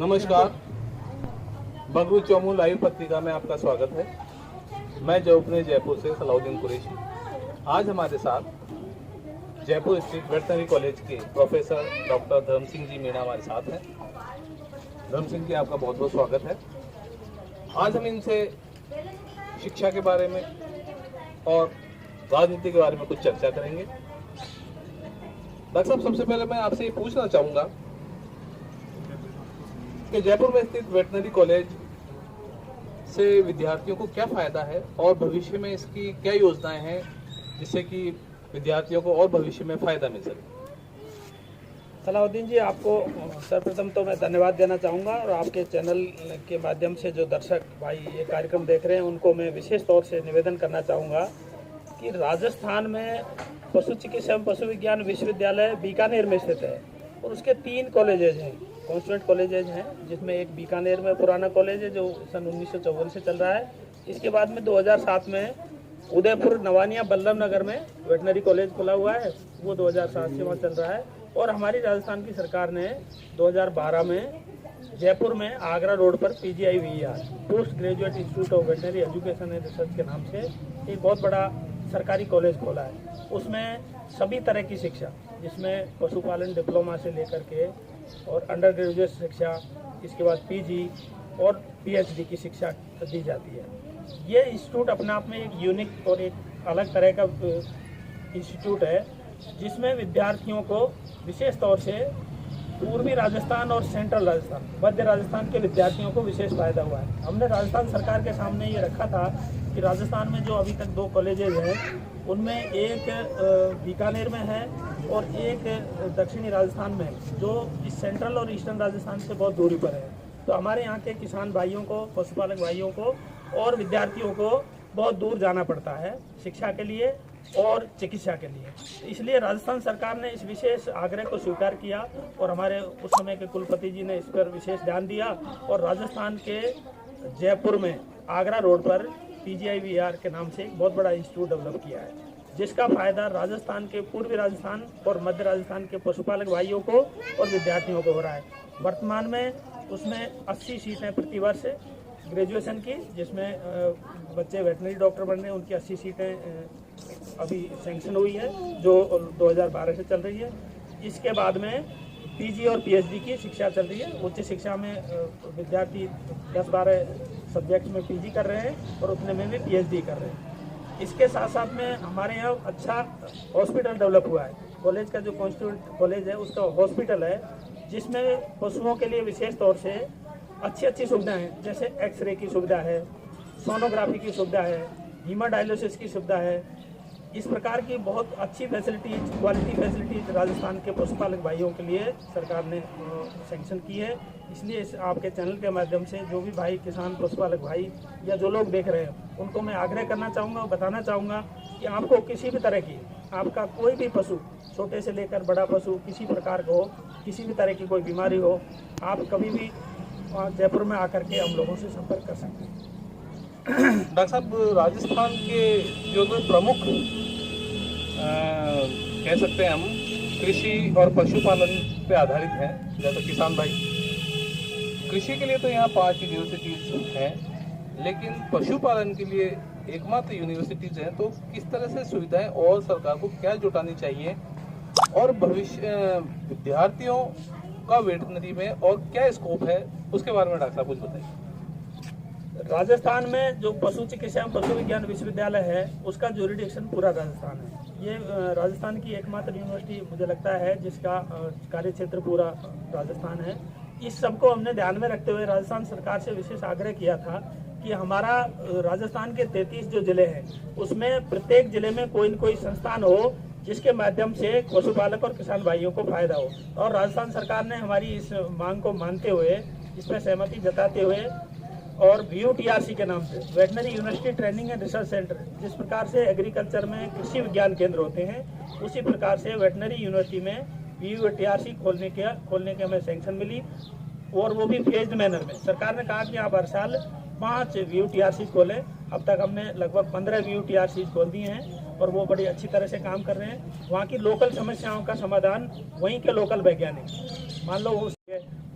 नमस्कार, बंगलुरु चौमू लाइव पत्रिका में आपका स्वागत है। मैं जयपुर से सलाउद्दीन कुरैशी। आज हमारे साथ जयपुर स्थित वेटनरी कॉलेज के प्रोफेसर डॉक्टर धर्म सिंह जी मीणा हमारे साथ हैं। धर्म सिंह जी, आपका बहुत बहुत स्वागत है। आज हम इनसे शिक्षा के बारे में और राजनीति के बारे में कुछ चर्चा करेंगे। डॉक्टर साहब, सबसे पहले मैं आपसे ये पूछना चाहूँगा कि जयपुर में स्थित वेटनरी कॉलेज से विद्यार्थियों को क्या फायदा है और भविष्य में इसकी क्या योजनाएं हैं जिससे कि विद्यार्थियों को और भविष्य में फायदा मिल सके। सलाउद्दीन जी, आपको सर्वप्रथम तो मैं धन्यवाद देना चाहूँगा और आपके चैनल के माध्यम से जो दर्शक भाई ये कार्यक्रम देख रहे हैं उनको मैं विशेष तौर से निवेदन करना चाहूँगा कि राजस्थान में पशु चिकित्सा एवं पशु विज्ञान विश्वविद्यालय बीकानेर में स्थित है और उसके 3 कॉलेजेज हैं, कॉन्स्टिट्यूएंट कॉलेजेज हैं, जिसमें एक बीकानेर में पुराना कॉलेज है जो सन 1954 से चल रहा है। इसके बाद में 2007 में उदयपुर नवानिया बल्लभ नगर में वेटनरी कॉलेज खुला हुआ है, वो 2007 से वहाँ चल रहा है। और हमारी राजस्थान की सरकार ने 2012 में जयपुर में आगरा रोड पर PGIVER post graduate institute of veterinary education and research के नाम से एक बहुत बड़ा सरकारी कॉलेज खोला है। उसमें सभी तरह की शिक्षा, जिसमें पशुपालन डिप्लोमा से लेकर के और अंडर ग्रेजुएट शिक्षा, इसके बाद PG और PhD की शिक्षा दी जाती है। ये इंस्टीट्यूट अपने आप में एक यूनिक और एक अलग तरह का इंस्टीट्यूट है जिसमें विद्यार्थियों को विशेष तौर से पूर्वी राजस्थान और सेंट्रल राजस्थान, मध्य राजस्थान के विद्यार्थियों को विशेष फायदा हुआ है। हमने राजस्थान सरकार के सामने ये रखा था कि राजस्थान में जो अभी तक 2 कॉलेजेज हैं उनमें एक बीकानेर में है और एक दक्षिणी राजस्थान में है जो इस सेंट्रल और ईस्टर्न राजस्थान से बहुत दूरी पर है। तो हमारे यहाँ के किसान भाइयों को, पशुपालक भाइयों को और विद्यार्थियों को बहुत दूर जाना पड़ता है शिक्षा के लिए और चिकित्सा के लिए। इसलिए राजस्थान सरकार ने इस विशेष आग्रह को स्वीकार किया और हमारे उस समय के कुलपति जी ने इस पर विशेष ध्यान दिया और राजस्थान के जयपुर में आगरा रोड पर PGIVER के नाम से एक बहुत बड़ा इंस्टीट्यूट डेवलप किया है, जिसका फायदा राजस्थान के पूर्वी राजस्थान और मध्य राजस्थान के पशुपालक भाइयों को और विद्यार्थियों को हो रहा है। वर्तमान में उसमें 80 सीटें प्रतिवर्ष ग्रेजुएशन की, जिसमें बच्चे वेटनरी डॉक्टर बनने हैं, उनकी 80 सीटें अभी सैंक्शन हुई है जो 2012 से चल रही है। इसके बाद में PG और PhD की शिक्षा चल रही है। उच्च शिक्षा में विद्यार्थी 10-12 सब्जेक्ट्स में PG कर रहे हैं और उतने में भी PhD कर रहे हैं। इसके साथ साथ में हमारे यहाँ अच्छा हॉस्पिटल डेवलप हुआ है। कॉलेज का जो कॉन्स्टिट्यूएंट कॉलेज है उसका हॉस्पिटल है जिसमें पशुओं के लिए विशेष तौर से अच्छी सुविधाएं हैं, जैसे एक्सरे की सुविधा है, सोनोग्राफी की सुविधा है, हीमाडायलिसिस की सुविधा है। इस प्रकार की बहुत अच्छी फैसिलिटीज, क्वालिटी फैसिलिटीज राजस्थान के पशुपालक भाइयों के लिए सरकार ने सैंक्शन की है। इसलिए आपके चैनल के माध्यम से जो भी भाई किसान पशुपालक भाई या जो लोग देख रहे हैं उनको मैं आग्रह करना चाहूँगा, बताना चाहूँगा कि आपको किसी भी तरह की, आपका कोई भी पशु, छोटे से लेकर बड़ा पशु किसी प्रकार का हो, किसी भी तरह की कोई बीमारी हो, आप कभी भी जयपुर में आकर के हम लोगों से संपर्क कर सकते हैं। डॉक्टर साहब, राजस्थान के जो प्रमुख कह सकते हैं हम कृषि और पशुपालन पे आधारित हैं, जैसे किसान भाई, कृषि के लिए तो यहाँ 5 यूनिवर्सिटीज हैं, लेकिन पशुपालन के लिए एकमात्र यूनिवर्सिटीज हैं। तो किस तरह से सुविधाएं और सरकार को क्या जुटानी चाहिए और भविष्य विद्यार्थियों का वेटनरी में और क्या स्कोप है, उसके बारे में डॉक्टर साहब कुछ बताइए। राजस्थान में जो पशु चिकित्सा एवं पशु विज्ञान विश्वविद्यालय है उसका ज्यूरिडिक्शन पूरा राजस्थान है। ये राजस्थान की एकमात्र यूनिवर्सिटी मुझे लगता है जिसका कार्य क्षेत्र पूरा राजस्थान है। इस सबको हमने ध्यान में रखते हुए राजस्थान सरकार से विशेष आग्रह किया था कि हमारा राजस्थान के 33 जो जिले हैं उसमें प्रत्येक जिले में कोई न कोई संस्थान हो जिसके माध्यम से पशुपालक और किसान भाइयों को फायदा हो। और राजस्थान सरकार ने हमारी इस मांग को मानते हुए, इसमें सहमति जताते हुए और VUTRC के नाम से veterinary university training and research centre, जिस प्रकार से एग्रीकल्चर में कृषि विज्ञान केंद्र होते हैं उसी प्रकार से वेटनरी यूनिवर्सिटी में VUTRC खोलने के हमें सैंक्शन मिली और वो भी फेज्ड मैनर में। सरकार ने कहा कि आप हर साल 5 VUTRC खोलें। अब तक हमने लगभग 15 VUTRC खोल दिए हैं और वो बड़ी अच्छी तरह से काम कर रहे हैं। वहाँ की लोकल समस्याओं का समाधान वहीं के लोकल वैज्ञानिक, मान लो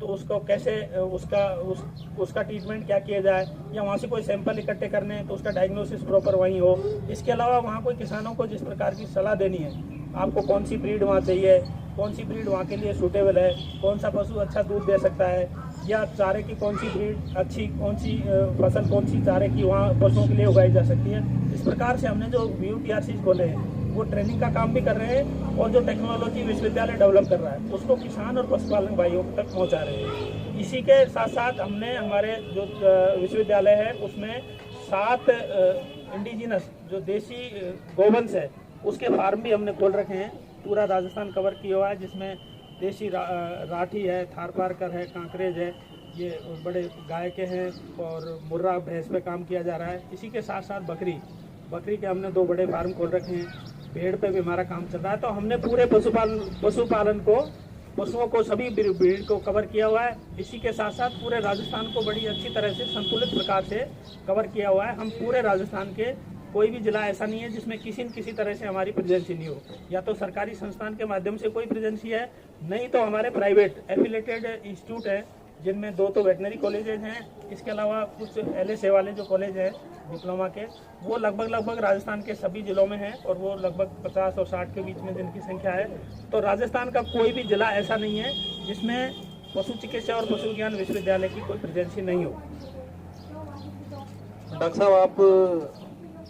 तो उसको कैसे उसका ट्रीटमेंट क्या किया जाए, या वहाँ से कोई सैंपल इकट्ठे करने हैं तो उसका डायग्नोसिस प्रॉपर वहीं हो। इसके अलावा वहाँ कोई किसानों को जिस प्रकार की सलाह देनी है, आपको कौन सी ब्रीड वहाँ चाहिए, कौन सी ब्रीड वहाँ के लिए सूटेबल है, कौन सा पशु अच्छा दूध दे सकता है, या चारे की कौन सी ब्रीड अच्छी, कौन सी फसल कौन सी चारे की वहाँ पशुओं के लिए उगाई जा सकती है। इस प्रकार से हमने जो VUTRCs खोले हैं वो ट्रेनिंग का काम भी कर रहे हैं, और जो टेक्नोलॉजी विश्वविद्यालय डेवलप कर रहा है उसको किसान और पशुपालन भाइयों तक पहुँचा रहे हैं। इसी के साथ साथ हमने हमारे जो विश्वविद्यालय है उसमें 7 इंडिजिनस जो देसी गोवंश है उसके फार्म भी हमने खोल रखे हैं। पूरा राजस्थान कवर किया हुआ है, जिसमें देशी राठी है, थारपारकर है, कांकरेज है, ये बड़े गाय के हैं, और मुर्रा भैंस पे काम किया जा रहा है। इसी के साथ साथ बकरी के हमने 2 बड़े फार्म खोल रखे हैं। भेड़ पे भी हमारा काम चल रहा है। तो हमने पूरे पशुपालन को, पशुओं को, सभी ब्रीड को कवर किया हुआ है। इसी के साथ साथ पूरे राजस्थान को बड़ी अच्छी तरह से संतुलित प्रकार से कवर किया हुआ है। हम पूरे राजस्थान के कोई भी जिला ऐसा नहीं है जिसमें किसी न किसी तरह से हमारी प्रेजेंसी नहीं हो। या तो सरकारी संस्थान के माध्यम से कोई प्रेजेंसी है, नहीं तो हमारे प्राइवेट एफिलेटेड इंस्टीट्यूट है, जिनमें 2 तो वेटनरी कॉलेजेज हैं। इसके अलावा कुछ LSA वाले जो कॉलेज हैं डिप्लोमा के, वो लगभग राजस्थान के सभी जिलों में हैं, और वो लगभग 50 और 60 के बीच में जिनकी संख्या है। तो राजस्थान का कोई भी जिला ऐसा नहीं है जिसमें पशु चिकित्सा और पशु विज्ञान विश्वविद्यालय की कोई प्रेजेंसी नहीं हो। डॉक्टर साहब, आप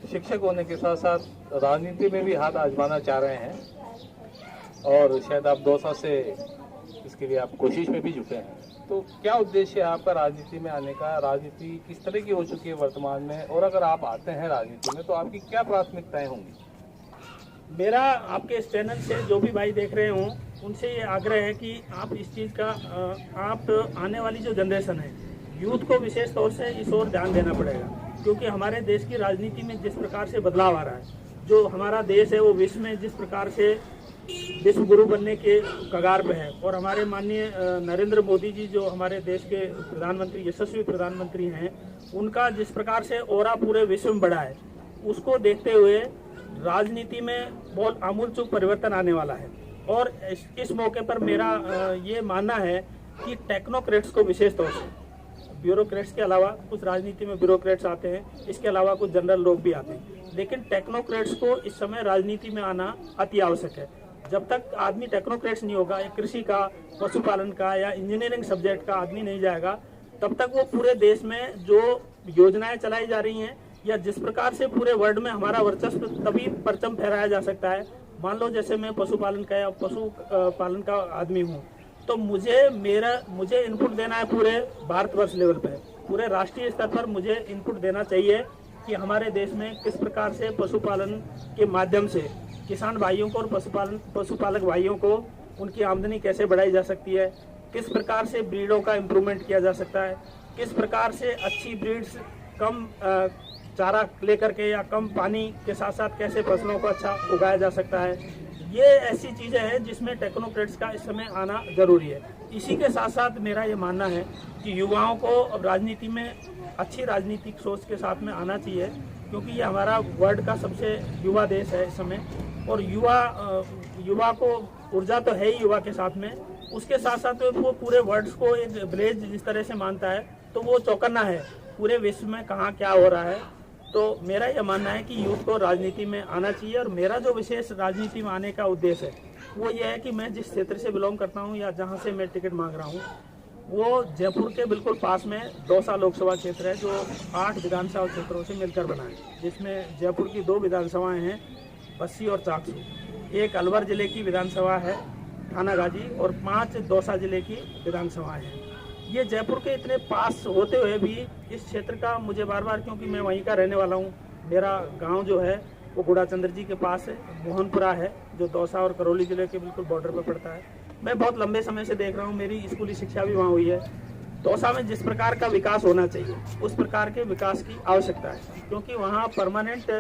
शिक्षक होने के साथ साथ राजनीति में भी हाथ आजमाना चाह रहे हैं, और शायद आप दौसा से इसके लिए आप कोशिश में भी जुटे हैं। तो क्या उद्देश्य है आपका राजनीति में आने का? राजनीति किस तरह की हो चुकी है वर्तमान में, और अगर आप आते हैं राजनीति में तो आपकी क्या प्राथमिकताएं होंगी? मेरा आपके इस चैनल से जो भी भाई देख रहे हों उनसे ये आग्रह है कि आप इस चीज़ का आप आने वाली जो जनरेशन है, यूथ को विशेष तौर से इस ओर ध्यान देना पड़ेगा। क्योंकि हमारे देश की राजनीति में जिस प्रकार से बदलाव आ रहा है, जो हमारा देश है वो विश्व में जिस प्रकार से विश्व गुरु बनने के कगार पे है, और हमारे माननीय नरेंद्र मोदी जी जो हमारे देश के प्रधानमंत्री, यशस्वी प्रधानमंत्री हैं, उनका जिस प्रकार से ऑरा पूरे विश्व में बढ़ा है, उसको देखते हुए राजनीति में बहुत आमूलचूल परिवर्तन आने वाला है। और इस मौके पर मेरा ये मानना है कि टेक्नोक्रेट्स को विशेष तौर से, ब्यूरोक्रेट्स के अलावा कुछ राजनीति में ब्यूरोक्रेट्स आते हैं, इसके अलावा कुछ जनरल लोग भी आते हैं, लेकिन टेक्नोक्रेट्स को इस समय राजनीति में आना अति आवश्यक है। जब तक आदमी टेक्नोक्रेट्स नहीं होगा, कृषि का, पशुपालन का या इंजीनियरिंग सब्जेक्ट का आदमी नहीं जाएगा, तब तक वो पूरे देश में जो योजनाएं चलाई जा रही हैं, या जिस प्रकार से पूरे वर्ल्ड में हमारा वर्चस्व तभी परचम फहराया जा सकता है। मान लो जैसे मैं पशुपालन का या पशुपालन का आदमी हूँ, तो मुझे इनपुट देना है पूरे भारतवर्ष लेवल पे, पूरे राष्ट्रीय स्तर पर मुझे इनपुट देना चाहिए कि हमारे देश में किस प्रकार से पशुपालन के माध्यम से किसान भाइयों को और पशुपालक भाइयों को उनकी आमदनी कैसे बढ़ाई जा सकती है, किस प्रकार से ब्रीडों का इम्प्रूवमेंट किया जा सकता है, किस प्रकार से अच्छी ब्रीड्स कम चारा लेकर के या कम पानी के साथ साथ कैसे फसलों को अच्छा उगाया जा सकता है। ये ऐसी चीज़ें हैं जिसमें टेक्नोक्रेट्स का इस समय आना जरूरी है। इसी के साथ साथ मेरा ये मानना है कि युवाओं को अब राजनीति में अच्छी राजनीतिक सोच के साथ में आना चाहिए, क्योंकि ये हमारा वर्ल्ड का सबसे युवा देश है इस समय, और युवा को ऊर्जा तो है ही युवा के साथ में, उसके साथ साथ वो पूरे वर्ल्ड को एक विलेज जिस तरह से मानता है, तो वो चौकन्ना है पूरे विश्व में कहाँ क्या हो रहा है। तो मेरा यह मानना है कि यूथ को राजनीति में आना चाहिए, और मेरा जो विशेष राजनीति में आने का उद्देश्य है वो ये है कि मैं जिस क्षेत्र से बिलोंग करता हूँ या जहाँ से मैं टिकट मांग रहा हूँ, वो जयपुर के बिल्कुल पास में दौसा लोकसभा क्षेत्र है, जो 8 विधानसभा क्षेत्रों से मिलकर बना है, जिसमें जयपुर की 2 विधानसभाएं हैं, बस्सी और चाकसू, एक अलवर जिले की विधानसभा है थानागाजी, और 5 दौसा जिले की विधानसभाएं हैं। ये जयपुर के इतने पास होते हुए भी इस क्षेत्र का मुझे बार बार, क्योंकि मैं वहीं का रहने वाला हूँ, मेरा गांव जो है वो गुड़ाचंद्र जी के पास है, मोहनपुरा है, जो दौसा और करौली जिले के बिल्कुल बॉर्डर पर पड़ता है। मैं बहुत लंबे समय से देख रहा हूँ, मेरी स्कूली शिक्षा भी वहाँ हुई है। दौसा में जिस प्रकार का विकास होना चाहिए उस प्रकार के विकास की आवश्यकता है, क्योंकि वहाँ परमानेंट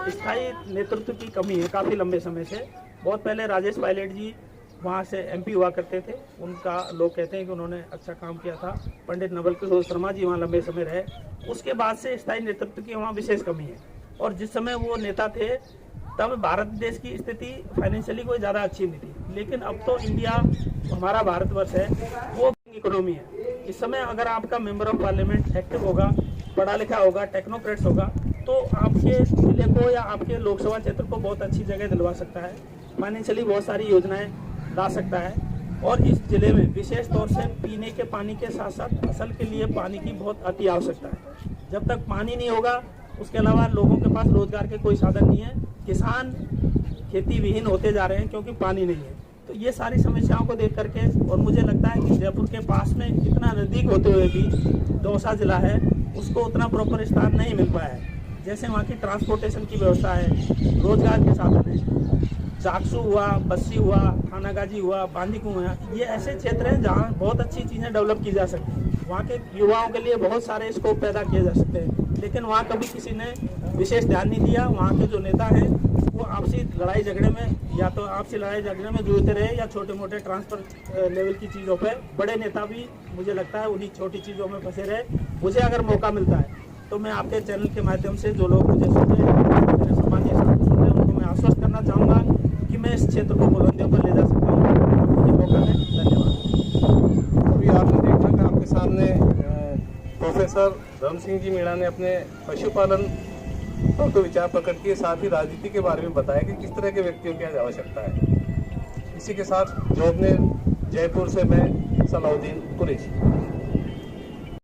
स्थायी नेतृत्व की कमी है काफ़ी लंबे समय से। बहुत पहले राजेश पायलट जी वहाँ से MP हुआ करते थे, उनका लोग कहते हैं कि उन्होंने अच्छा काम किया था। पंडित नवल किशोर शर्मा जी वहाँ लंबे समय रहे। उसके बाद से स्थायी नेतृत्व की वहाँ विशेष कमी है, और जिस समय वो नेता थे तब भारत देश की स्थिति फाइनेंशियली कोई ज़्यादा अच्छी नहीं थी, लेकिन अब तो इंडिया, हमारा भारतवर्ष है, वो इकोनॉमी है। इस समय अगर आपका मेंबर ऑफ पार्लियामेंट एक्टिव होगा, पढ़ा लिखा होगा, टेक्नोक्रेट्स होगा, तो आपके जिले को या आपके लोकसभा क्षेत्र को बहुत अच्छी जगह दिलवा सकता है, फाइनेंशियली बहुत सारी योजनाएं ला सकता है। और इस जिले में विशेष तौर से पीने के पानी के साथ साथ फसल के लिए पानी की बहुत अति आवश्यकता है। जब तक पानी नहीं होगा, उसके अलावा लोगों के पास रोजगार के कोई साधन नहीं है, किसान खेती विहीन होते जा रहे हैं क्योंकि पानी नहीं है। तो ये सारी समस्याओं को देख करके, और मुझे लगता है कि जयपुर के पास में इतना नज़दीक होते हुए भी दौसा जिला है, उसको उतना प्रॉपर स्थान नहीं मिल पाया है। जैसे वहाँ की ट्रांसपोर्टेशन की व्यवस्था है, रोजगार के साधन है, जागसू हुआ, बस्सी हुआ, थानागाजी हुआ, बांदीकुई हुआ, ये ऐसे क्षेत्र हैं जहाँ बहुत अच्छी चीज़ें डेवलप की जा सकती हैं। वहाँ के युवाओं के लिए बहुत सारे स्कोप पैदा किए जा सकते हैं, लेकिन वहाँ कभी किसी ने विशेष ध्यान नहीं दिया। वहाँ के जो नेता हैं वो आपसी लड़ाई झगड़े में, या तो आपसी लड़ाई झगड़े में जूझते रहे, या छोटे मोटे ट्रांसफर लेवल की चीज़ों पे। बड़े नेता भी मुझे लगता है उन्हीं छोटी चीज़ों में फंसे रहे। मुझे अगर मौका मिलता है तो मैं आपके चैनल के माध्यम से, जो लोग मुझे सुन रहे हैं, मेरे सामान्य साथी सुन रहे हैं, उनको मैं आश्वस्त करना चाहूँगा कि मैं इस क्षेत्र को बुलंदियों पर ले जा सकता हूँ। मुझे मौका है, धन्यवाद। अभी आपने देखा कि आपके सामने प्रोफेसर धर्म सिंह जी मीणा ने अपने पशुपालन पर तो विचार प्रकट किए, साथ ही राजनीति के बारे में बताया कि किस तरह के व्यक्तियों की आज आवश्यकता है। इसी के साथ जो अपने जयपुर से मैं सलाउद्दीन कुरैशी।